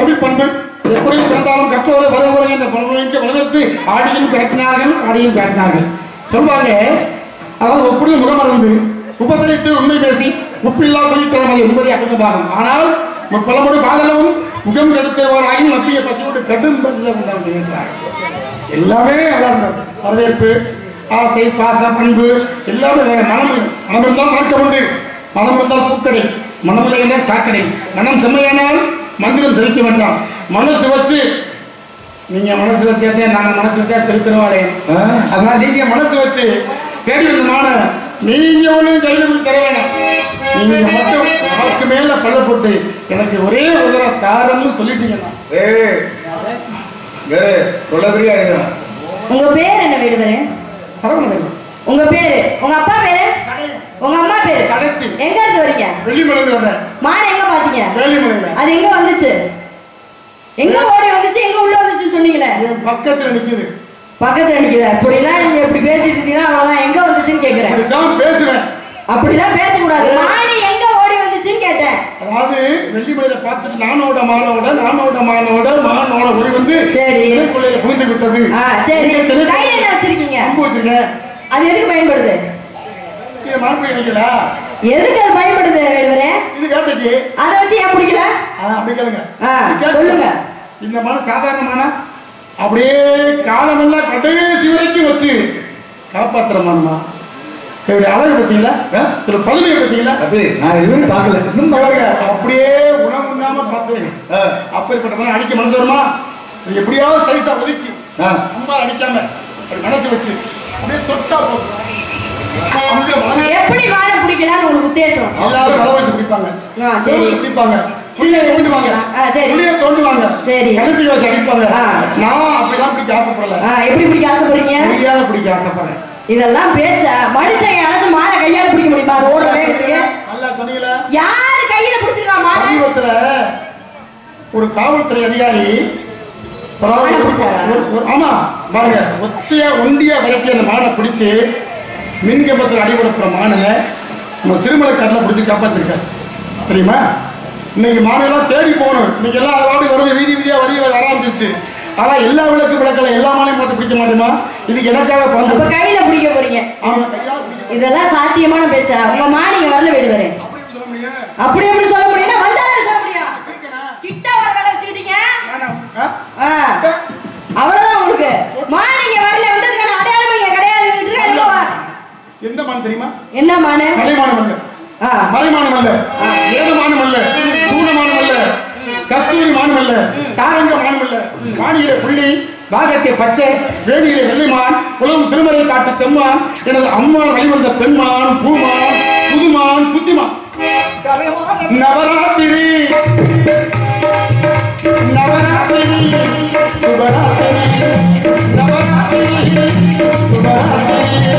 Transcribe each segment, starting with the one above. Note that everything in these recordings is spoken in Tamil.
தமிழ் பண்பு எப்படி பிறந்தாலும் கற்றோரை வருவோரை என்ற பலவழிக்க வளர்த்து ஆடியும் காட்டினார்கள் சொல்வாங்க. அதாவது ஒப்புடைய முகமறந்து உபசரித்து உண்மை பேசி உப்பில்லா குறிப்பிடவை என்பதை அகழ்ந்ததாகும். ஆனால் பலமுறை பாதளவும் முகம் எடுத்தவராயும் நப்பிய பற்றியோடு கடும் பரிசுகிறார். எல்லாமே அலர்ந்தது. வரவேற்பு, ஆசை, பாசம், பண்பு எல்லாமே மனம் இருந்தால் மாற்றம் உண்டு. மனம் இருந்தால் பூக்கடை, மனமில்லை என்றால் சாக்கடை. மனம் செம்மையானால் மந்திரம் செலுத்த வேண்டாம். மனசு வச்சு நீங்க மனசு வச்சே நாங்கள் மனசு வச்சா திருத்திருவாளே. அதனால நீங்க மனசு வச்சு கேள்வி நீங்க ஒன்றும் கையில் தர வேணாம். நீங்க மட்டும் நமக்கு மேல பல்ல போட்டு எனக்கு ஒரே ஒரு தாரம்னு சொல்லிட்டீங்கன்னா உங்க பேர் என்ன வேடுவரே? சரவணன். உங்க பேரு, உங்க அப்பா பேரு, உங்க அம்மா பேரு கடைச்சி. எங்க இருந்து வரீங்க? வெள்ளிமலையில வரேன். மான் எங்க பாத்தீங்க? வெள்ளிமலையில. அது எங்க வந்துச்சு? எங்க ஓடி வந்துச்சு? எங்க உள்ள வந்துச்சுன்னு சொன்னீங்களே? பக்கத்துல நிக்குது. பக்கத்துல நிக்குது. அப்படிலாம் நீங்க எப்படி பேசிட்டு இருந்தீங்கன்னா அவ்வளவுதான். எங்க வந்துச்சுன்னு கேக்குறேன். அப்படிதான் பேசுவேன். அப்படிலாம் பேசக்கூடாது. மானி எங்க ஓடி வந்துச்சுன்னு கேட்டேன். அதாவது வெள்ளிமலையில பார்த்துட்டு நானோட மானோட ஓடி வந்து சரி புரிந்து விட்டது. சரி கையில என்ன வச்சிருக்கீங்க? வச்சிருக்கேன். அது எதுக்கு பயன்படுது? இது மரப்பு கிடைக்கல. எதுக்கு அது பயன்படுது வேடுவரே? இது கேட்டுச்சு. அதை வச்சு ஏன் பிடிக்கல? அப்படி கேளுங்க. சொல்லுங்க. இந்த மனம் சாதாரணமான அப்படியே காலமெல்லாம் கடைசி வரைக்கும் வச்சு காப்பாத்துற மனமா? அழகு பார்த்தீங்களா? பழுமையை பார்த்தீங்களா? நான் எதுவும் பார்க்கல. இன்னும் பழக அப்படியே உணவு உண்ணாம பார்த்தேன். அப்படிப்பட்ட மனம் அடிக்க மனசு வருமா? எப்படியாவது சைஸா ஒதுக்கி அம்மா அடிக்காம மனசு வச்சு அப்படியே தொட்டா போதும். எப்படி வாழ பிடிக்கலாம்னு ஒரு உத்தேசம். எல்லாரும் வர வச்சு பிடிப்பாங்க. சரி பிடிப்பாங்க. எப்படி பிடிக்க ஆசைப்படுறீங்க? இதெல்லாம் பேச்சா? மனுஷன் யாராச்சும் மானை கையால பிடிக்க முடியுமா? அது ஓடுற வேகத்துக்கு யாரு கையில பிடிச்சிருக்கா மானை? ஒரு காவல்துறை அதிகாரி ஆமா பாருங்க ஒண்டியா விரட்டி அந்த மானை பிடிச்சு மின்கம்பத்தில் அடிபடுத்துற மானை நம்ம சிறுமலை காட்டில் பிடிச்சி காப்பாத்திருக்காரு. தெரியுமா? இன்னைக்கு மானெல்லாம் தேடி போகணும். இன்னைக்கு எல்லாம் அதோட வருது, வீதி வீதியா வழியில வர ஆரம்பிச்சிருச்சு. ஆனா எல்லா விளக்கல எல்லா மாலையும் பார்த்து பிடிக்க மாட்டோமா? இதுக்கு எனக்காக இப்ப கையில பிடிக்க போறீங்க. இதெல்லாம் சாத்தியமான பேச்சா? உங்க மானிங்க வரல வேடுவரே. அப்படி எப்படி சொல்ல முடியும்னா வந்தாலே சொல்ல முடியும். கிட்ட வர வேலை வச்சுக்கிட்டீங்க அவ்வளவுதான். உங்களுக்கு மானிங்க வரல வந்ததுக்கான அடையாளம் இங்க கிடையாது. எந்த மான் தெரியுமா? என்ன மானு? மலைமானம் அல்ல, மலைமானம் அல்ல, ஏதமானம் அல்ல, சூனமானம் அல்ல, கஸ்தூரி மானம் அல்ல, சாரங்க மானம் அல்ல. வானிலை புள்ளி, பாகத்தை பச்சை, வேணியிலே வெள்ளைமான், குளம் திருமலை காட்டு செம்மான், எனது அம்மான் வழிவந்த பெண்மான், பூமான், புதுமான், புத்திமான். நவராத்திரி நவராத்திரி சுபராத்திரி நவராத்திரி சுபராத்திரி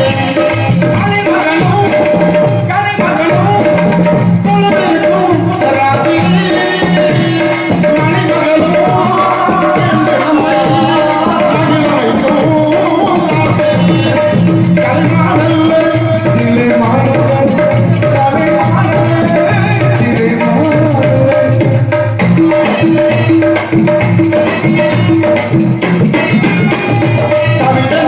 கவிதை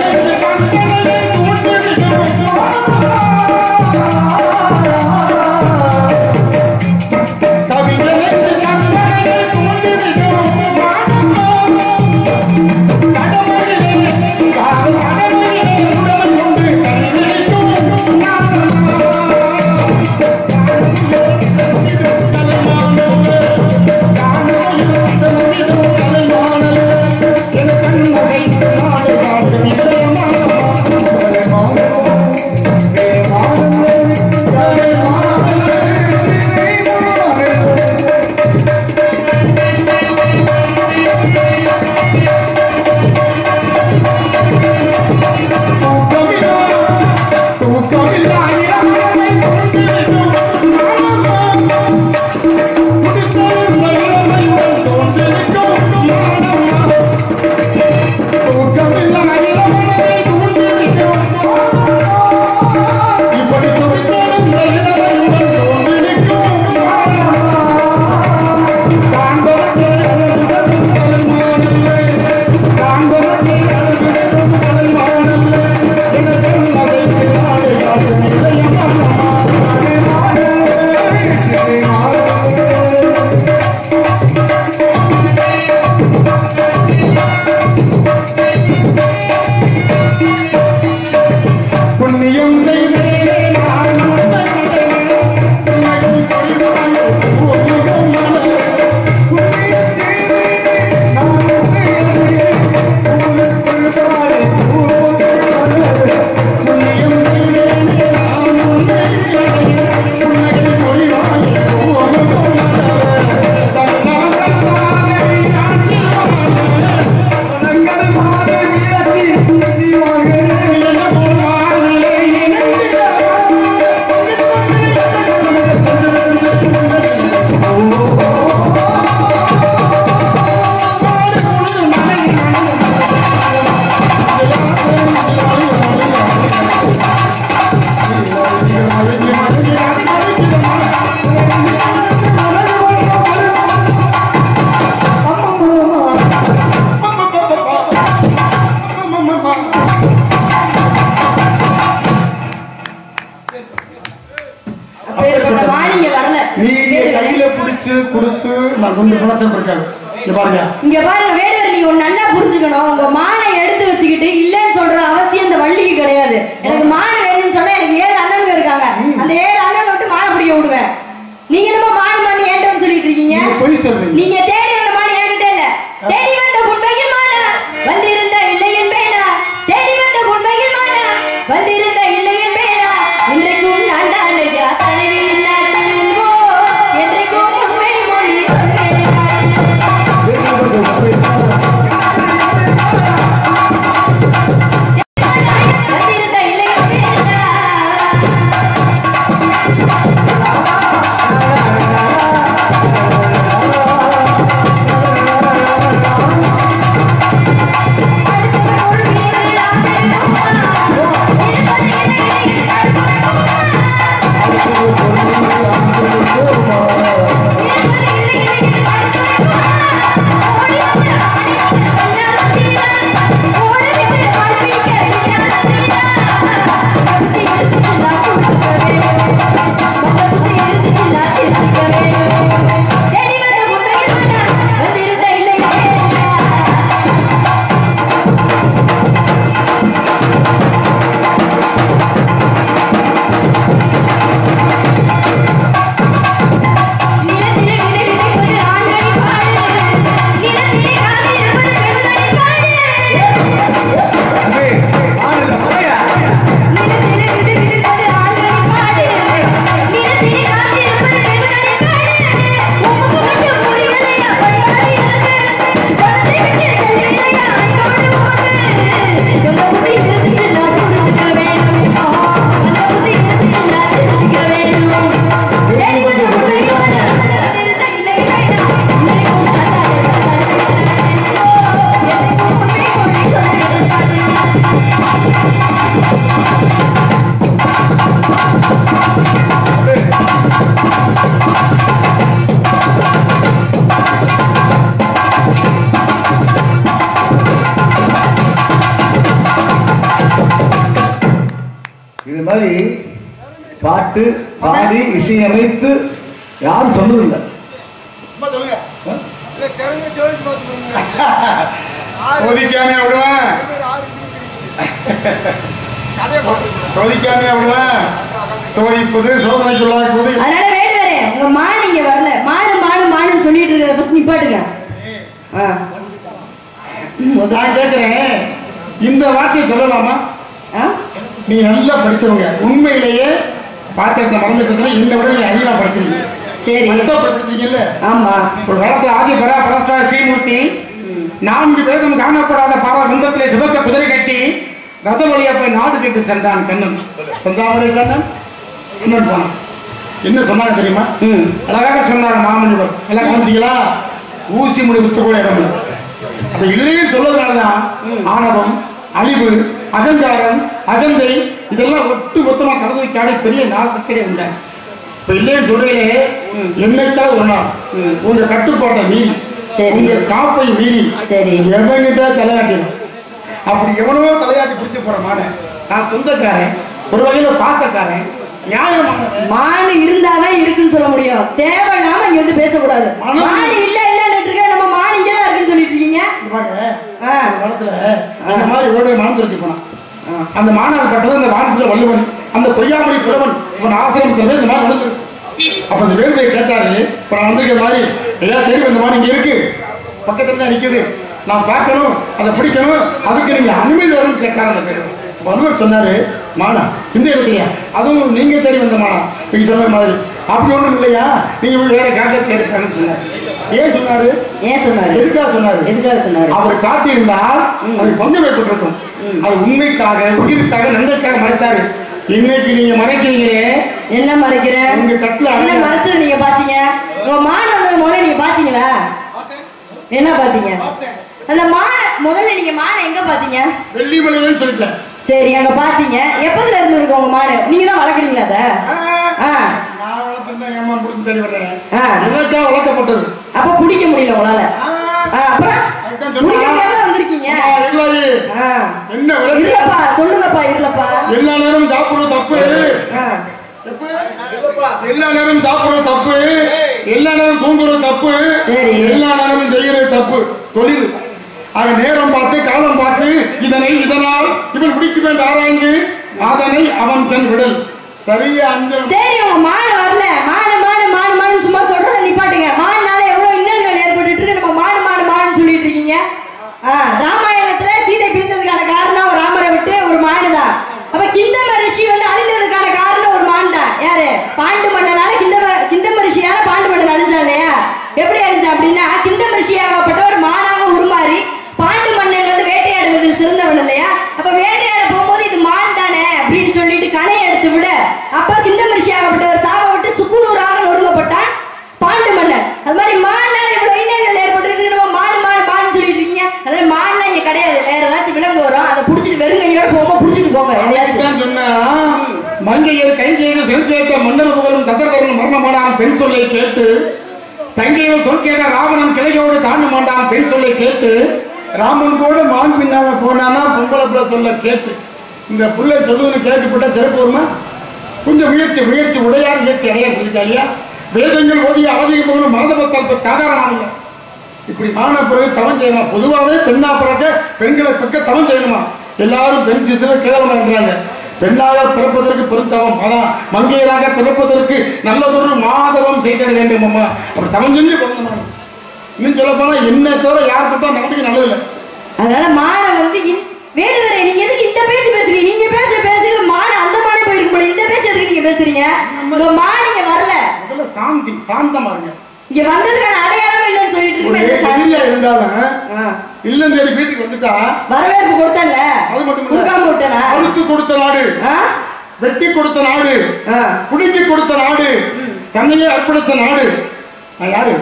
கொஞ்சம் குணத்தம் இருக்காது. பாருங்க இங்க பாருங்க வேடுவர், நீங்க ஒண்ணு நல்லா புரிஞ்சுக்கணும். உங்க மானை எடுத்து வச்சுக்கிட்டு இல்லன்னு சொல்ற அவசியம் இந்த வள்ளிக்கு கிடையாது. எனக்கு மானை வேணும்னு சொன்னா எனக்கு 7 அண்ணனுங்க இருக்காங்க. அந்த 7 அண்ணன் விட்டு மானை பிடிக்க விடுவேன். நீங்க என்னமோ மாடு மாடு ஏன்ட்டு சொல்லிட்டு இருக்கீங்க. நீங்க தேடி வந்த மாடு ஏன்கிட்ட இல்ல. தேடி வந்த உண்மையில் மானா வந்திருந்த இல்லை என்பேனா. தேடி வந்த உண்மையில் மானா வந்திருந்த இல்லை என்பேனா. இன்றைக்கும் நான் தான் ஐயா தலைவி இல்லாதோ என்றைக்கும் உண்மை மொழி வந்திருந்த இல்லை என்பேனா. இது மாதிரி பாட்டு பாடி இசையமைத்து யாரும் சொன்னதில்லை. சோதிக்காமே விடுவேன், சோதிக்காமே விடுவேன், சோதிப்பது சோதனைக்குள்ளாக்குவது. அதனால வேடுவரே, உங்க மாடு இங்க வரல. மாடு மாடு மாடுன்னு சொல்லிட்டு இருக்கிறத பஸ் நிப்பாட்டுங்க. நான் கேட்கிறேன், இந்த வார்த்தையை சொல்லலாமா? நீ நல்லா படிச்சவங்க, உண்மையிலேயே பாத்திரத்தை மறந்து பேசுற என்னை விட நீ அதிகமா படிச்சிருக்கீங்க. சரி படிச்சிருக்கீங்கல்ல? ஆமா. ஒரு காலத்துல ஆதி பராபரஸ்தா ஸ்ரீமூர்த்தி 4 வேதம் காணப்படாத பாவ விந்தத்திலே சிவக்க குதிரை கட்டி ரத வழியா போய் நாடு கேட்டு சென்றான் கண்ணன். செந்தாமரை கண்ணன் கண்ணன் போனான். என்ன சொன்னாங்க தெரியுமா? அழகாக சொன்னாங்க மாமனிவர். எல்லாம் கவனிச்சிங்களா? ஊசி முடி விட்டு கூட இடம் இல்லை. அப்ப இல்லைன்னு சொல்றதுனாலதான் ஆணவம், அழிவு, அகங்காரம், அகந்தை இதெல்லாம் ஒட்டு மொத்தமா கடந்து காடி பெரிய நாசக்கடை உண்டாச்சு. இப்ப இல்லைன்னு சொல்றீங்களே, என்னைக்காவது ஒரு நாள் உங்க கட்டுப்பாட்டை மீறி, உங்க காப்பை மீறி எவங்கிட்ட தலையாட்டிடும். அப்படி எவனோ தலையாட்டி பிடிச்சு போற மான நான் சொந்தக்காரன், ஒரு வகையில பாசக்காரன், நியாயமானவன். மாடு இருந்தாதான் இருக்குன்னு சொல்ல முடியும். தேவையில்லாம இங்க வந்து பேசக்கூடாது. மாடு இல்ல இல்லன்னு இருக்க, நம்ம மாடு இங்கதான் இருக்குன்னு சொல்லிட்டு இருக்கீங்க. அந்த மாதிரி ஓடுற மானம் துரத்தி போனான். அந்த மாணவர் கட்டது அந்த வானத்துல வள்ளுவன், அந்த பொய்யாமொழி புலவன் இவன் ஆசிரியர் இந்த மாதிரி நடந்து. அப்ப அந்த வேலுவை கேட்டாரு, இப்ப நான் வந்திருக்கிற மாதிரி ஐயா தெரியும், இந்த மாதிரி இங்க இருக்கு, பக்கத்துல தான் நிக்குது, நான் பார்க்கணும், அதை பிடிக்கணும், அதுக்கு நீங்க அனுமதி வரும்னு கேட்டாரு. அந்த பேரு வள்ளுவர் சொன்னாரு, மானா இந்த இல்லையா, அதுவும் நீங்க தேடி வந்த மானா நீங்க சொன்ன மாதிரி அப்படி ஒண்ணும் இல்லையா, நீங்க வேற காட்ட கேட்கன்னு சொன்னாரு. ஏன் சொன்னாரு? ஏன் சொன்னாரு? எதுக்காக சொன்னாரு? எதுக்காக சொன்னாரு? அவர் காட்டியிருந்தால் அது பங்கு ஏற்பட்டிருக்கும். அது உண்மைக்காக, உயிருக்காக, நன்மைக்காக மறைச்சாரு. இன்னைக்கு நீங்க மறைக்கிறீங்களே. என்ன மறைக்கிற? உங்க கட்டுல என்ன மறைச்சது நீங்க பாத்தீங்க? உங்க மாடு முறை நீங்க பாத்தீங்களா? என்ன பாத்தீங்க? அந்த மானை முதல்ல நீங்க மானை எங்க பாத்தீங்க? வெள்ளிமலைன்னு சொல்லிட்டேன். சரி, அங்க பாத்தீங்க. எப்பதுல இருந்து இருக்கு உங்க மாடு? நீங்க தான் வளர்க்குறீங்களா அத? நான் வளர்த்துறேன், ஏமா முடிச்சு தள்ளி வர்றேன். எனக்கா வளர்க்கப்பட்டது. அப்ப பிடிக்க முடியல உங்களால. அப்புறம் வந்திருக்கீங்க. என்ன இல்லப்பா, சொல்லுங்கப்பா. இல்லப்பா, எல்லா நேரம் சாப்பிடுறது தப்பு. எல்லா நேரம் சாப்பிடுறது தப்பு. எல்லா நேரம் தூங்குறது தப்பு, எல்லா நேரமும் செய்யறது தப்பு தொழில். ஆக நேரம் பார்த்து காலம் பார்த்து இதனால் இவன் குடிக்க வேண்டும் ஆராய்ந்து அதனை அவன் தன் விடல் சரியா. சரி உங்க மாடு வரல, மாடு சும்மா சொல்றத நிப்பாட்டுங்க. மாடுனால எவ்வளவு இன்னல்கள் ஏற்பட்டு இருக்கு, நம்ம மாடுன்னு சொல்லிட்டு இருக்கீங்க. ராமாயணத்துல சீதை பிரிந்ததுக்கான காரணம் ஒரு ராமரை விட்டு ஒரு மாடுதான். அப்ப கிந்தம ரிஷி அழிந்ததுக்கான காரணம் ஒரு மாடுதான். யாரு? பாண்டு மன்னனால கிந்தம ரிஷியால பாண்டு மன்னன் அழிஞ்சா இல்லையா? எப்படி அழிஞ்சா அப்படின்னா கிந்தம ரிஷியாகப்பட்ட ஒரு மாடாக உருமாறி பாண்டு மன்னன் வேட்டையாடுவதில் சிறந்தவன் இல்லையா? அப்ப வேட்டையாட போகும்போது இது மான் தானே அப்படின்னு சொல்லிட்டு கலையை எடுத்து விட அப்ப கிந்தம ரிஷியாகப்பட்டவர் சாக விட்டு சுக்குநூறாக நொறுங்கப்பட்டான் பாண்டு மன்னன். அது மாதிரி மாடுனால இவ்வளவு இன்னல்கள் ஏற்பட்டு நம்ம மாடுன்னு சொல்லிட்டு இருக்கீங்க. அதனால மாடுலாம் இங்க கிடையாது, வேற ஏதாச்சும் விலங்கு வரும், அதை புடிச்சிட்டு வெறுங்கையோட போகும்போது புடிச்சிட்டு போங்க. சொன்னா மங்கையர் கை செய்து செல் கேட்ட மன்னர் புகழும் தகர்தவரும் மரணமாடான் பெண் சொல்லை கேட்டு தங்கையோடு சொல் கேட்ட ராவணன் கிளையோடு தாண்ட மாட்டான் பெண் சொல்லை கேட்டு ராமன் கூட மான் பின்னால போனானா பொம்பளை பிள்ளை சொல்ல கேட்டு இந்த பிள்ளை சொல்லுன்னு கேட்டுப்பட்ட சிறப்பு வருமா? கொஞ்சம் முயற்சி உடையார் முயற்சி அடைய சொல்லிட்டாலியா? வேதங்கள் ஓதிய அவதியம் போகணும் மரதபத்தால் சாதாரண இப்படி மான பிறகு தவம் செய்யணும். பொதுவாகவே பெண்ணா பிறக்க பெண்களை பக்க தவம் செய்யணுமா? எல்லாரும் பெண் சிசுவை கேவலமா என்றாங்க. பெண்ணாக பிறப்பதற்கு பெருந்தவம், அதான் மங்கையராக பிறப்பதற்கு நல்லதொரு மாதவம் செய்திட வேண்டும் அம்மா. அப்படி தவம் செஞ்சு பிறந்தோம். இன்னும் சொல்ல போனா என்ன தவிர யார் பட்டா நடந்துக்கு நல்லதில்லை. அதனால மாடை வேடுவரே நீங்க எதுக்கு இந்த பேச்சு பேசுறீங்க? நீங்க பேசுறதுக்கு மாடு அந்த மாடே போயிருக்கு, இந்த பேச்சு எதுக்கு நீங்க பேசுறீங்க? உங்க மாடு இங்க வரல. முதல்ல சாந்தமா இருங்க. இங்க வந்ததுக்கான அடையாளம் இல்லைன்னு சொல்லிட்டு இருக்கீங்க. இருந்தாலும் இல்லன்னு சொல்லி வீட்டுக்கு வந்துட்டா வரவேற்பு கொடுத்தல, அது மட்டும் கொடுக்காம விட்டனா? அறுத்து கொடுத்த நாடு, வெட்டி கொடுத்த நாடு, குடிக்கி கொடுத்த நாடு, தன்னையே அர்ப்பணித்த நாடு. நான் யாரு?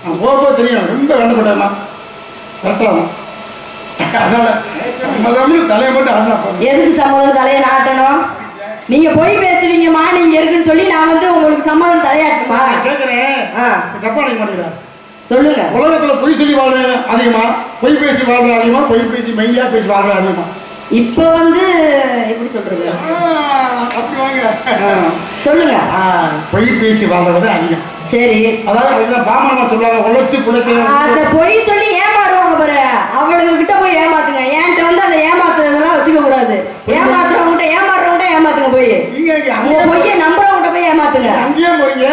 நான் போக தெரியும், ரொம்ப வேண்டப்பட்டேன். கரெக்டாதான். அதனால சம்மதம் தலையை மட்டும் ஆடலாம். எதுக்கு சம்மதம் தலையை நாட்டணும்? நீங்க போய் பேசுவீங்க மாடு இங்க இருக்குன்னு சொல்லி நான் உங்களுக்கு சம்மதம் தலையாட்டுமா? கேட்கிறேன், தப்பா நினைக்க மாட்டேங்கிறேன். சொல்லுங்க. உலகத்துல பொய் சொல்லி வாழ்ற அதிகமா, பொய் பேசி வாழ்ற அதிகமா, பொய் பேசி மெய்யா பேசி வாழ்ற அதிகமா? இப்ப எப்படி சொல்றது? அப்படி வாங்க சொல்லுங்க. பொய் பேசி வாழ்றது அதிகம். சரி, அதாவது அதுதான் பாமரமா சொல்லுவாங்க, உழைச்சு குழைக்கிறேன். அந்த பொய் சொல்லி ஏமாறுவாங்க பாரு, அவளுக்கு கிட்ட போய் ஏமாத்துங்க. என்கிட்ட அந்த ஏமாத்துறதெல்லாம் வச்சுக்க கூடாது. ஏமாத்துறவங்க ஏமாறுறவங்க ஏமாத்துங்க. போய் அவங்க பொய்யை நம்புறவங்க போய் ஏமாத்துங்க. அங்கேயே போறீங்க.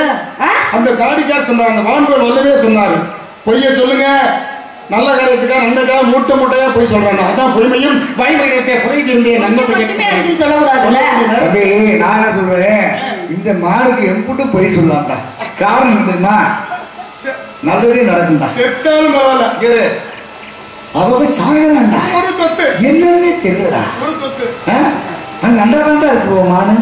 அந்த காடிக்கார் சொன்னார், அந்த வான்போல் வல்லவே சொன்னாரு, பொய்ய சொல்லுங்க நல்ல காரியத்துக்காக நன்மைக்காக மூட்டையா போய் சொல்றாங்க. அதான் பொய்மையும் பயன்படுத்த புரியுது. நன்மை சொல்லக்கூடாதுல்ல. நான் என்ன சொல்றேன், இந்த மாடுக்கு எம்புட்டு பொய் சொல்லலாம்டா. காரணம் தெரியுமா? நல்லதே நடக்கும்டா. செத்தாலும் பரவாயில்ல, அவ சாகலாம்டா. ஒரு தொத்து என்னன்னே தெரியலடா. ஒரு தொத்து நல்லாதான்டா இருக்குவோம் மானு.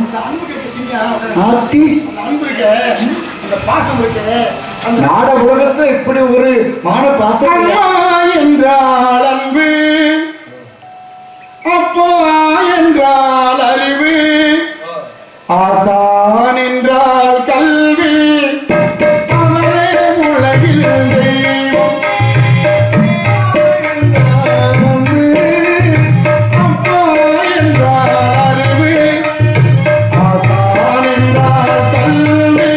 நாட உலகத்துல இப்படி ஒரு மான பார்த்து என்றால் அன்பு, அப்பா என்றால் அறிவு, ஆசான் என்றால் கல்வி, அவரே உலகில் தெய்வம். அப்பா என்றால் அறிவு, ஆசான் என்றால் கல்வி,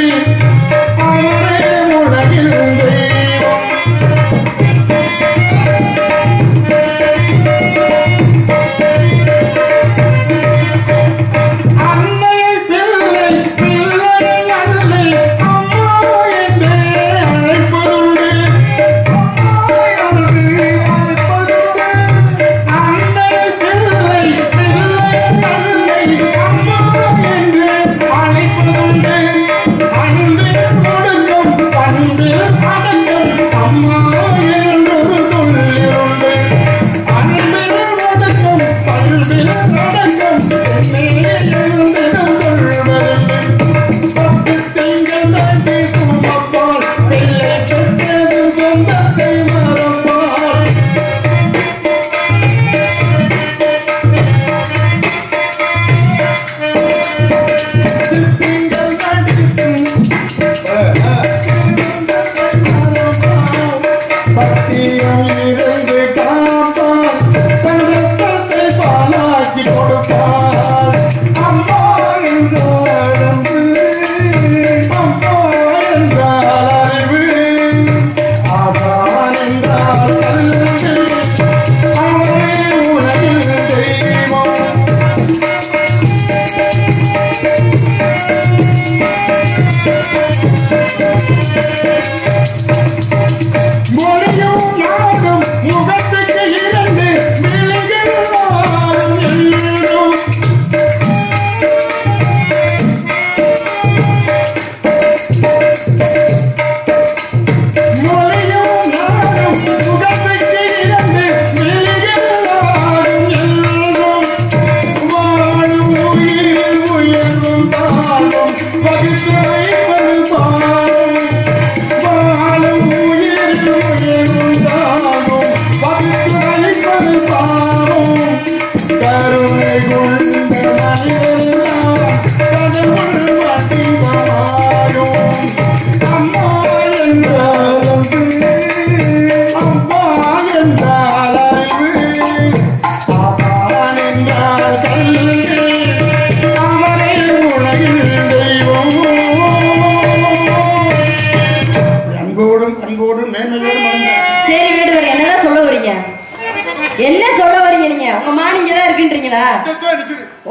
அவரே உலகில் தெய்வம். அன்னையை பிள்ளை, பிள்ளை அன்னை, அம்மா என்றே அழைப்பதுண்டு. அன்னை பிள்ளை, பிள்ளை அன்னை, அம்மா என்று அழைப்பதுண்டு. அன்பில் ஒடுக்கம், பண்பில் அடக்கம், அம்மா என்றொரு சொல்லிருண்டு. அன்பில் ஒடுக்கம், பண்பில் அடக்கம், என்னே என்றிடம் சொல்வதுண்டு. பத்து திங்கள் தாண்டி சுமப்பால், பிள்ளை பெற்றது சொந்தத்தை மறப்பால். திங்கள் தாண்டி சத்தியம் இருந்து காப்பான், தன் ரத்தத்தை பாலாக்கி கொடுப்பான். அம்மா என்றால் அன்பு, அப்பா என்றால் என்றால் அவனே உலகில் தெய்வம். மொழியும் நாடும் முகத்துக்கு இரண்டு விழிகள் வாழும் என்றும். மொழியும் நாடும் முகத்துக்கு இரண்டு விழிகள் வாழும் என்றும். வாழும் உயிரில் உயர்வும் தாழும் பகிர்ந்து வைப்பது பாடும். வாழும் உயிரில் உயர்வும் தாழும் பகிர்ந்து வைப்பது பாடும். கருணை கொண்ட மனிதெல்லாம் கடவுள் வடிவமாயும். அம்மா என்றால் அன்பு, அப்பா என்றால் அறிவு, ஆபான் என்றால் கல்வி, அவனே உலகில் தெய்வம். அன்போடும் பண்போடும் மேன்மையோடும் வாழ்ந்தார். சரி வேடுவர், என்னதான் சொல்ல வரீங்க? என்ன சொல்ல வரீங்க நீங்க? உங்க மான் இங்கதான் இருக்குன்றீங்களா?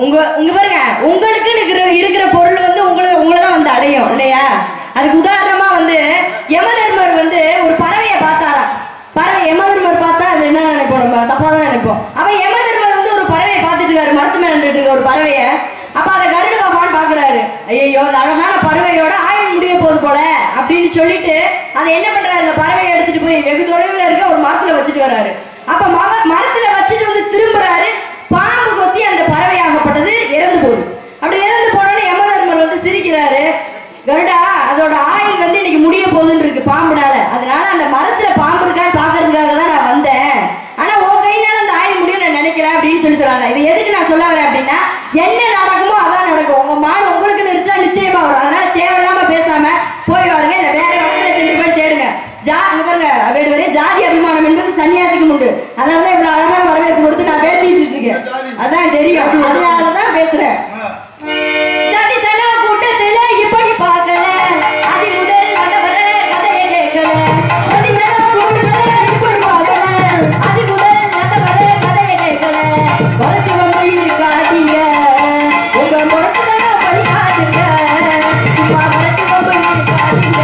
உங்க உங்க பாருங்க, உங்களுக்கு இருக்கிற பொருள் வந்து உங்களை தான் வந்து அடையும் இல்லையா? அதுக்கு உதாரணமா வந்து யமதர்மர் வந்து ஒரு பறவையை பார்த்தாராம். யமதர்மர் பார்த்தா அது என்ன நினைப்போம்? நம்ம தப்பா தான் நினைப்போம். அப்ப யமதர்மர் வந்து ஒரு பறவையை பார்த்துட்டு இருக்காரு, மரத்து மேல நின்றுட்டு இருக்க ஒரு பறவையை. அப்ப அதை கருடு பகவான் பாக்குறாரு. ஐயோ, அந்த அழகான பறவையோட ஆயுள் முடிய போகுது போல அப்படின்னு சொல்லிட்டு அதை என்ன பண்றாரு, அந்த பறவையை எடுத்துட்டு போய் வெகு தொலைவில் இருக்க ஒரு மரத்துல வச்சுட்டு வர்றாரு. அப்ப மரத்துல வச்சுட்டு வந்து திரும்புறாரு. பாம்பு கொத்தி அந்த பறவையாகப்பட்டது இறந்து போகுது. அப்படி இறந்து போனோன்னு யமதர்மர் வந்து சிரிக்கிறாரு. கருடா, அதோட ஆயுள் வந்து இன்னைக்கு முடிய போகுதுன்னு இருக்கு பாம்புனால. அதனால அந்த மரத்துல பாம்பு இருக்கான்னு பாக்குறதுக்காக தான் நான் வந்தேன். ஆனா உன் கையினால அந்த ஆயுள் முடியும் நான் நினைக்கிறேன் அப்படின்னு சொல்றாங்க. இது எதுக்கு நான் சொல்ல வரேன் அப்படின்னா, என்ன நடக்குமோ அதான் நடக்கும். உங்க மாடு உங்களுக்கு நிறுத்தா நிச்சயமா வரும். அதனால தேவையில்லாம பேசாம போய் வாருங்க, இல்ல வேற இடத்துல சென்று போய் தேடுங்க. வேடுவரே, ஜாதி அபிமானம் என்பது சன்னியாசிக்கு உண்டு. அதனாலதான் இவ்வளவு அழகான வரவேற்பு கொடுத்து நான் பேசிட்டு இருக்கேன். அதான் தெரியும், அதனாலதான் பேசுறேன். ஜாதி சனா கூட்டத்துல இப்படி பார்க்கல, அது முதல் வந்தவர கதையை கேட்கல. ஜாதி சனா கூட்டத்துல இப்படி பார்க்கல, அது முதல் வந்தவர கதையை கேட்கல. மருத்துவ மொழியில் காட்டீங்க, உங்க மருத்துவ படிக்காதீங்க. சும்மா மருத்துவ மொழியில் காட்டீங்க,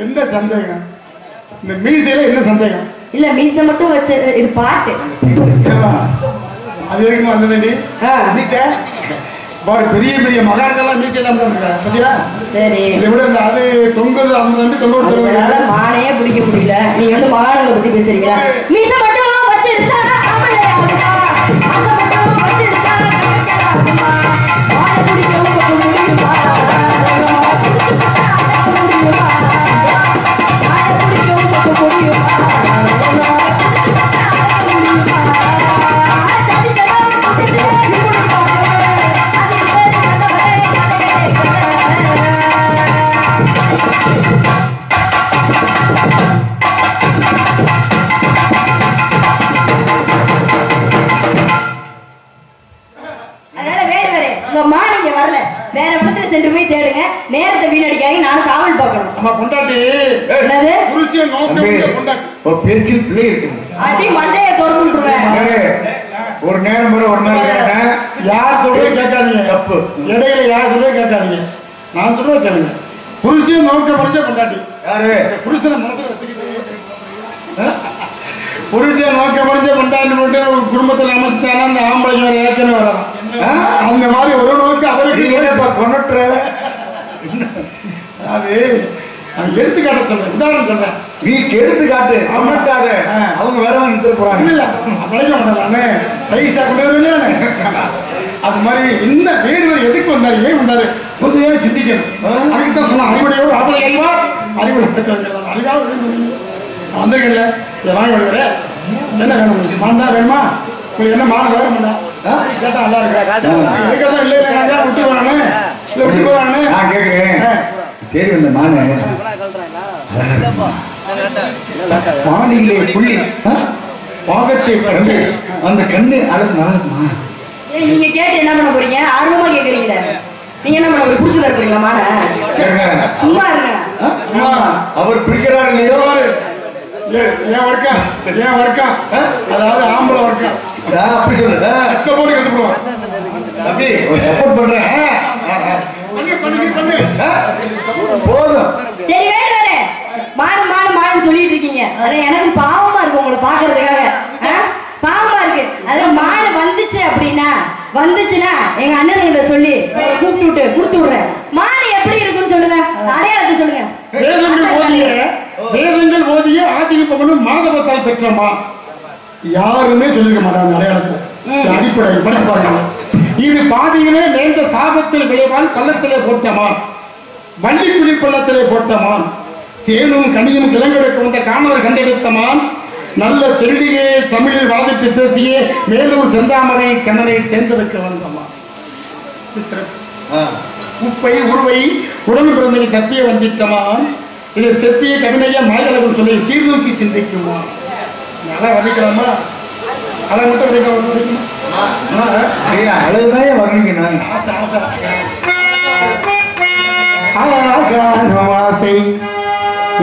என்ன சந்தேகம்? இந்த மீசையில என்ன சந்தேகம்? இல்ல மீசை மட்டும் வச்சு இது பாட்டு. அது வரைக்கும் வந்தது மீசை பாரு, பெரிய பெரிய மகான்கள்லாம் மீசை எல்லாம் பத்தியா? சரி, இதை விட இந்த அது தொங்கல் அவங்க தொங்க மானையே பிடிக்க முடியல. நீங்க வந்து மகான்களை பத்தி பேசுறீங்களா? மீசை மட்டும் வச்சிருந்தா வேற இடத்துல சென்று போய் தேடுங்க, நேரத்தை வீணடிக்காதீங்க. நானும் காவல் பார்க்கணும். அம்மா பொண்டாட்டி என்னது புருஷிய நோக்கி பொண்டாட்டி ஒரு பேச்சு பிள்ளை இருக்கு. அடி மண்டைய திறந்து விட்டுருவேன். ஒரு நேரம் வர ஒரு நாள் கேட்டேன். யார் சொல்றதை கேட்காதீங்க. தப்பு. இடையில யார் சொல்றதை கேட்காதீங்க. நான் சொல்றதை கேளுங்க. புருஷன் நோக்க முடிஞ்ச பொண்டாட்டி யாரு? புருஷனை மனசுல வச்சுக்கிட்டு புருஷன் நோக்க முடிஞ்ச பொண்டாட்டி போட்டு குடும்பத்தில் அமைச்சுட்டானா அந்த ஆம்பளைங்க வேற ஏற்கனவே வரலாம். அந்த மாதிரி ஒரு நோக்கு அவருக்கு என்னப்பா கொண்டுட்டுற? அது நான் எடுத்துக்காட்ட சொல்றேன், உதாரணம் சொல்றேன். நீ கெடுத்து காட்டு, கொண்டுட்டாத. அவங்க வேற நிறுத்த போறாங்க. இல்ல பழைக்க மாட்டேன் நானு சைஸா கொண்டு அது மாதிரி என்ன வேடுவர் எதுக்கு வந்தாரு, ஏன் வந்தாரு கொஞ்சம் ஏன் சிந்திக்கணும். அதுக்கு தான் சொன்ன அறிவுடையோடு ஆபதை அறிவா அறிவுரை அறிவாக வந்திருக்கல. இதை வாங்கி விடுற என்ன வேணும் உங்களுக்கு? மான் தான் வேணுமா? உங்களுக்கு என்ன மான வேற மாட்டா கேட்டா நல்லா இருக்கா? இதுக்கதான் இல்லை இல்லை விட்டு போறானே இல்லை விட்டு போறானே நான் கேட்கிறேன். சரி வந்த மானே பாடியிலே புள்ளி பாகத்தை பறிச்சு அந்த கண்ணு அழகு நல்லாக்குமா? நீங்க கேட்டு என்ன பண்ண போறீங்க? ஆர்வமா கேக்குறீங்க. நீங்க என்ன பண்ண போறீங்க? புடிச்சு தர போறீங்களா மான? சும்மா இருங்க. அவர் பிடிக்கிறாரு இல்லையோ? ஏன் வர்க்கா ஏன் வர்க்கா அதாவது ஆம்பளை வர்க்கா அப்படி சொல்லு. போட்டு கட்டுப்படுவான் தம்பி ஒரு சப்போர்ட் பண்றேன். போதும். சரி வேணுவாரு மாடு மாடு மாடுன்னு சொல்லிட்டு இருக்கீங்க. அதான் எனக்கு பாவமா இருக்கு உங்களை பாக்குறதுக்காக. பாவமா இருக்கு. அதான் மாடு வந்துச்சு அப்படின்னா வந்துச்சுன்னா எங்க அண்ணன்கிட்ட சொல்லி கூப்பிட்டு விட்டு கொடுத்து விடுறேன். மாடு எப்படி இருக்குன்னு சொல்லுங்க, அடையாளத்தை சொல்லுங்க. வேதங்கள் ஓதிய ஆதிபகனும் மாதவத்தால் பெற்றமா யாருமே சொல்லிக்க மாட்டாங்க அடையாளத்தை. அடிப்படை படிச்சு பாருங்க. இது பாதியிலே நேர்ந்த சாபத்தில் விளைவால் பள்ளத்திலே போட்டமான், வள்ளிக்குழி பள்ளத்திலே போட்டமான், தேனும் கனியும் கிழங்கெடுக்க வந்த காணவர் கண்டெடுத்தமான், நல்ல தெளியே தமிழில் வாதித்து பேசிய மேலூர் செந்தாமரை கண்ணனை தேர்ந்தெடுக்க வந்தமான். உப்பை உருவை உடம்பு பிறந்தனை தப்பிய வந்தித்தமான், இதை செப்பிய கவினைய மாயளவன் சொல்லி சீர்தூக்கி சிந்திக்குமா? நல்லா வதிக்கலாமா? அதை மட்டும் வதிக்கணும். அழகுதான் வர்ணிக்கணும். ஆசை ஆசை ஆசை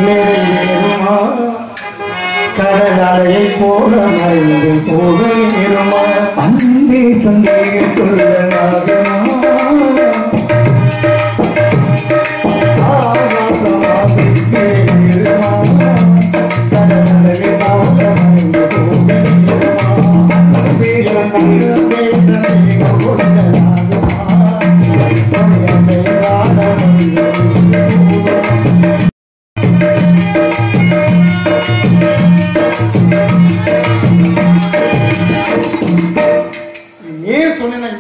நிறைவேறுமா? கடல் அலையை போல மறைந்து போக நேருமா? அன்பே தந்தை கொள்ளனாகுமா?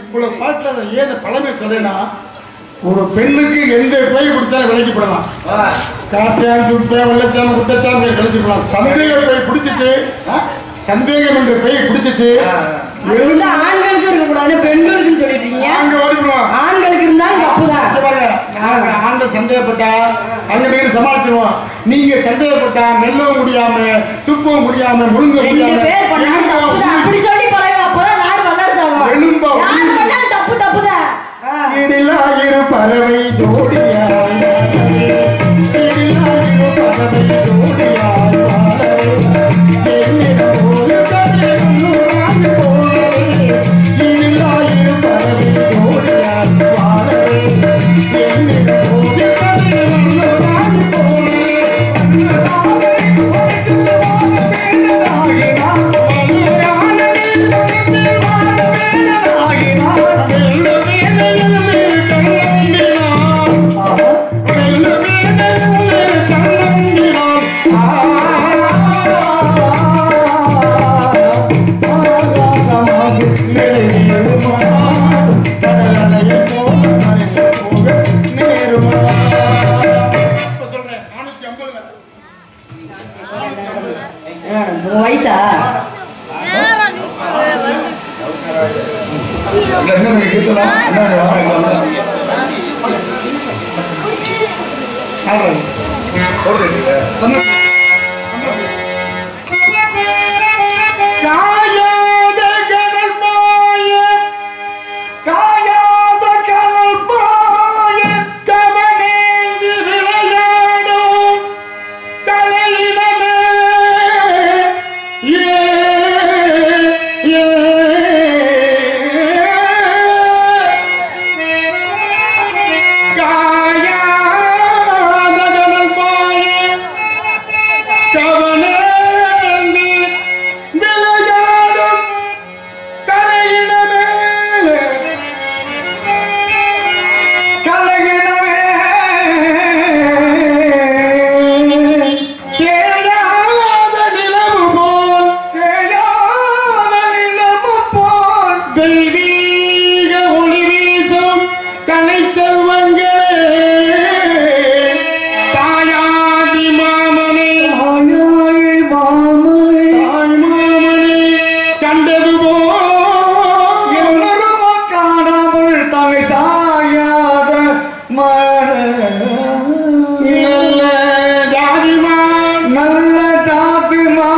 இவ்வளவு பாட்டுல ஏன் பழமை சொல்றேன்னா, ஒரு பெண்ணுக்கு எந்த பேய் கொடுத்தாலும் விலைக்கப்படலாம். காட்டான் சுப்பேன் வெள்ளச்சாமி குட்டச்சாமி கழிச்சுக்கலாம். சந்தேக பேய் பிடிச்சிச்சு, சந்தேகம் என்ற பேய் பிடிச்சிச்சு. ஆண்களுக்கு இருக்கக்கூடாது பெண்களுக்குன்னு சொல்லிட்டு இருக்கீங்க. ஆண்களுக்கு இருந்தாலும் தப்புதான். ஆண்கள் சந்தேகப்பட்டா அங்க நீங்க சமாளிச்சிருவோம். நீங்க சந்தேகப்பட்டா மெல்லவும் முடியாம துப்பவும் முடியாம முழுங்க முடியாம அப்படி சொல்லி பழக அப்பதான் நாடு வல்லரசாகும். தப்பு தப்புதான். இடிலாயிரு பறவை ஜோடியாய் பறவை ஜோடியாய் வயசா நல்ல ஜாதிமான் நல்ல ஜாதிமான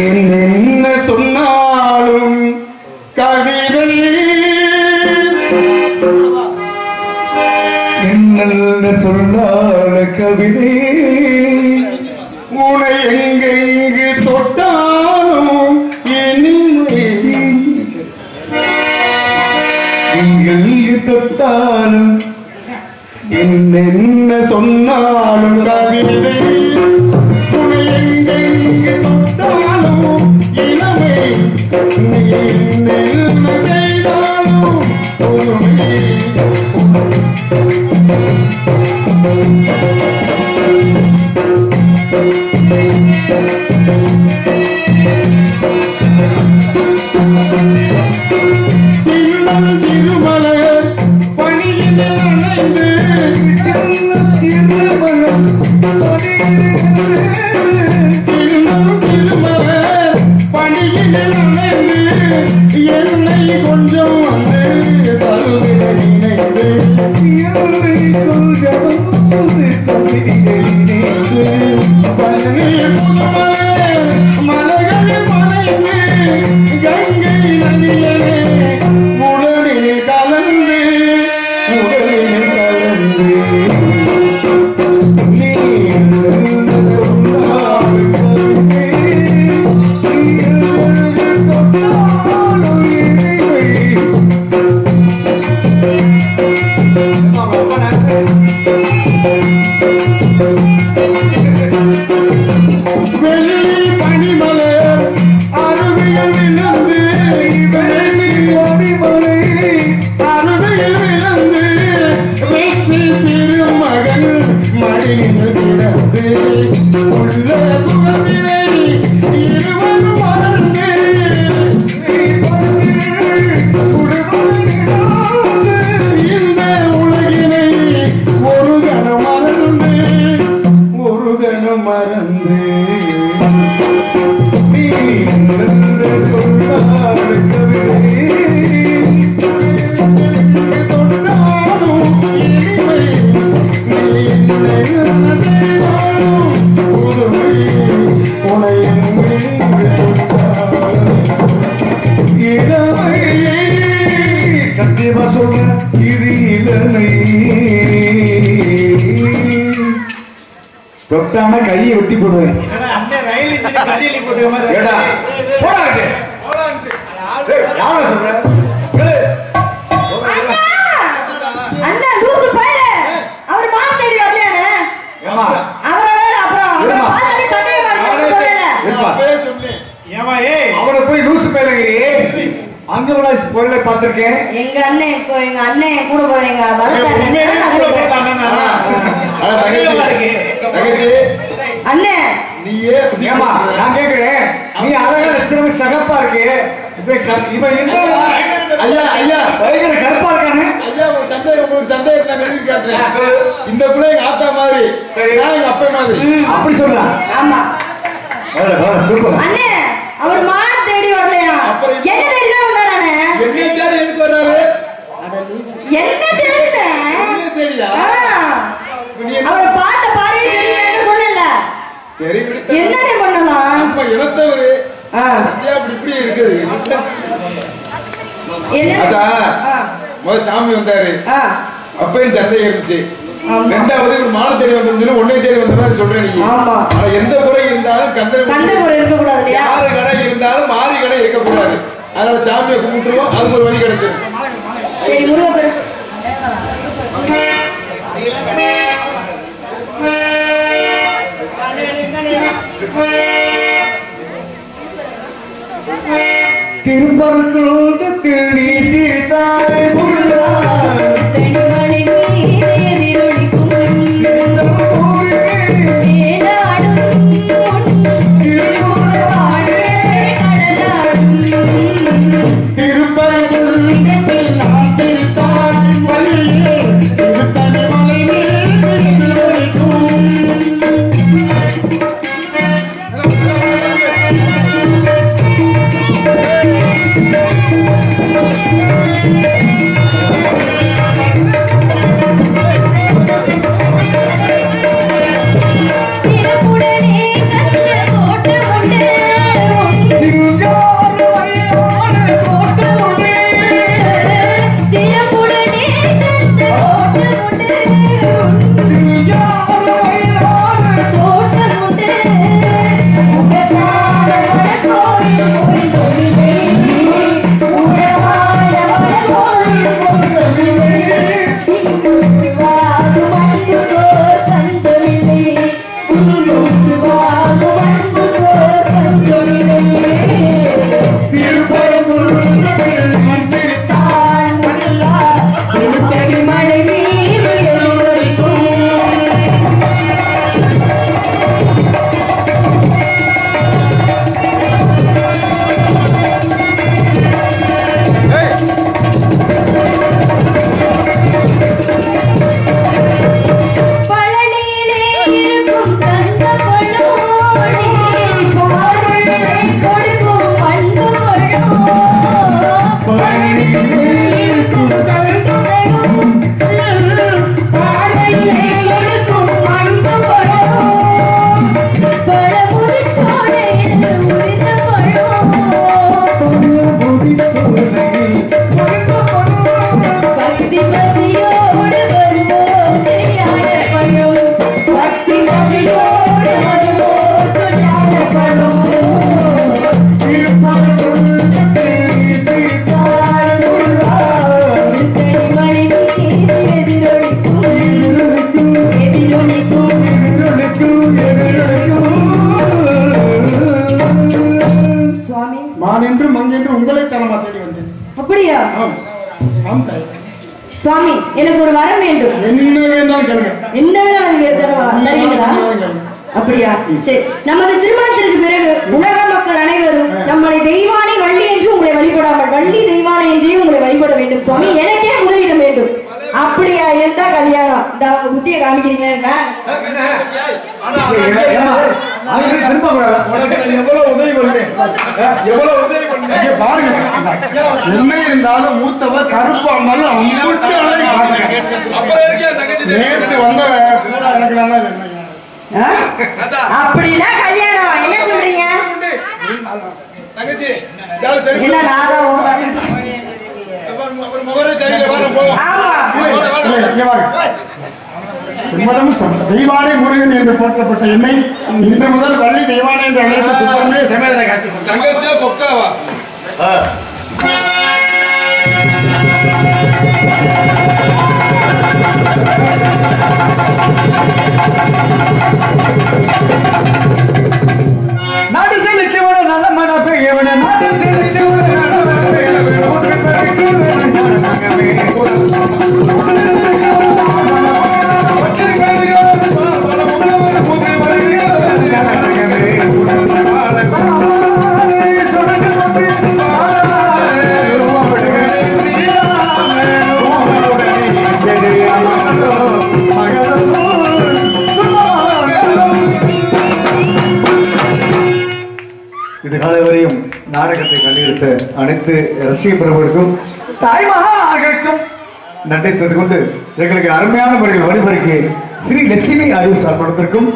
என்ன சொன்னாலும் கவிதை என்ன சொன்னால கவிதை உனை எங்கெங்கு தொட்டாலும் இனிமை எங்கு தொட்டாலும் என்ன சொன்னாலும் கவிதை உனை எங்கெங்கு தொட்டாலும் இனமே நீ என்ன செய்தாலும் பொறுமை சின்னம் சிறுமலர் பணியில் அணைந்து சின்னம் சிறுமலர் பணியில் அணைந்து என்னை கொஞ்சம் வந்து தருவிட நினைந்து மலைகளில் மறைந்து கங்கை நதியிலே உடலில் கலந்து நீ வெள்ளி பனிமலர் அருவியில் விழுந்து வெள்ளி பனிமலை அருவியில் விழுந்து வெற்றி திருமகன் மடியில் கிடந்து உள்ள சுகத்தினை இருவரும் மறந்து இந்த உலகினை ஒரு கணம் மறந்து நீ தொட்டாலும் இனிமை புதுமை உனை இளமை சத்தியமா சொல்ற இது இளமை தொட்டான கையை ஒட்டி போடுவேன். அண்ணே ரயில் இன்ஜின் கடியில போட்டுக்க மாதிரி. ஏடா போடா அங்க. ஏய் யாரா சொல்ற? அண்ணா லூசு பையலே. அவர் மான தேடி வரலையானே. ஏமா அவர வேற அப்புறம் அவர பாத்தே சந்தேகமா இருக்கு சொல்லல. அப்பவே சொன்னேன். ஏமா ஏய் அவளை போய் லூசு பையலங்கறி. அங்க உள்ள பொருளை பார்த்திருக்கேன். எங்க அண்ணன் கூட போறீங்க வளர்த்தானே. கூட போட்டானே. அண்ணே நீயே ஏமா நான் கேக்குறேன். நீ அழகா லட்சணமா சகப்பா இருக்கு. இவன் என்ன ஐயா ஐயா பயங்கர கருப்பா இருக்கானே. ஐயா உங்களுக்கு சந்தேகம் நான் எழுதி காட்டுறேன். இந்த பிள்ளை எங்க ஆத்தா மாதிரி, நான் எங்க அப்பா மாதிரி. அப்படி சொல்றான். ஆமா சூப்பர். அண்ணே அவர் மான தேடி வரலையா? என்ன தேடி தான் வந்தானே? என்ன தேடி எதுக்கு வர்றாரு? என்ன தேடினே? என்ன தேடியா? அவர் பார்த்த பாரு சொன்னல. சரி என்னடே பண்ணலாம்? அப்ப இனத்தவரு அப்படி இப்படி இருக்குது. அதா முதல்ல சாமி வந்தாரு, அப்பயும் சந்தேகம் இருந்துச்சு. ரெண்டாவது ஒரு மாலை தேடி வந்தோம்னு ஒன்னே தேடி வந்தா சொல்றேன். நீங்க ஆனா எந்த குறை இருந்தாலும் கந்த குறை இருக்க கூடாது. யாரு கடை இருந்தாலும் மாறி கடை இருக்க கூடாது. அதனால சாமியை கும்பிட்டுருவோம், அதுக்கு ஒரு வழி கிடைச்சிடும். சரி முருகப்பெரு திரும்பர்களோடு திருநீ தீர்த்தாய் சுவாமி எனக்கு ஒரு வரம் வேண்டும். என்ன வேண்டாம் கேளுங்க. என்ன வேணாலும் தருவீங்களா? அப்படியா? சரி. நமது திருமணத்திற்கு பிறகு உலக மக்கள் அனைவரும் நம்மளை தெய்வானை வள்ளி என்று உங்களை வழிபடாமல் வள்ளி தெய்வானை என்றே உங்களை வழிபட வேண்டும் சுவாமி. எனக்கே முதலிடம் வேண்டும். அப்படியா இருந்தா கல்யாணம். இந்த அவங்க புத்தியை காமிக்கிறீங்க. என்ன இருந்தாலும் மூத்தவர் கருப்பா இருந்தாலும் நேற்று வந்தவன் அப்படின்னா கல்யாணம். என்ன சொல்றீங்க? என்ன உம்மதம் தெய்வானை முருகன் என்று போற்றப்பட்ட என்னை இன்று முதல் வள்ளி தெய்வானை என்று அழைத்து சுத்தமே சமேதனை காட்சி தங்கச்சியா பொக்காவா நாடு செழிக்க விட நல்ல மன பெய்ய விட நாடு செழிக்க விட நல்ல மன பெய்ய விட இதுகாலை வரையும் நாடகத்தை கண்டெடுத்த அனைத்து ரசிக பிரபுகளுக்கும் தாய்மகார்களுக்கும் நன்றி தெரிந்து கொண்டு எங்களுக்கு அருமையான முறையில் வழிமுறைக்கு ஸ்ரீ லட்சுமி ஆயுஷ் அர்ப்பணத்திற்கும்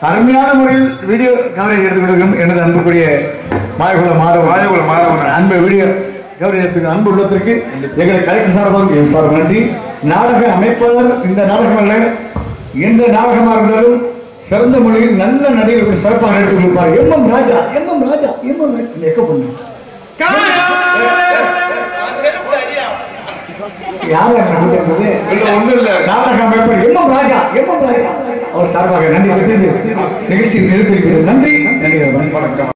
அருமையான முறையில் வீடியோ கவரேஜ் எடுத்துக் கொடுக்கும் எனது அன்புக்குரிய மாயகுல மாதவன் அன்பு வீடியோ கவரேஜ் எடுத்துக்க அன்பு உள்ளத்திற்கு எங்களுக்கு கலெக்டர் சார்பாக என் சார்பாக நன்றி. நாடக அமைப்பாளர் இந்த நாடகம் அல்ல எந்த நாடகமாக இருந்தாலும் சிறந்த மொழியில் நல்ல நடிகர்கள் சிறப்பாக எடுத்துக் கொடுப்பார். எம் ராஜா எக்க பொண்ணு யார் இருந்தது ஒண்ணு இல்ல நாடக அமைப்பாளர் எம் ராஜா அவர் சார்பாக நன்றி நிகழ்ச்சி நிறுத்திருக்கிறேன். நன்றி. வணக்கம்.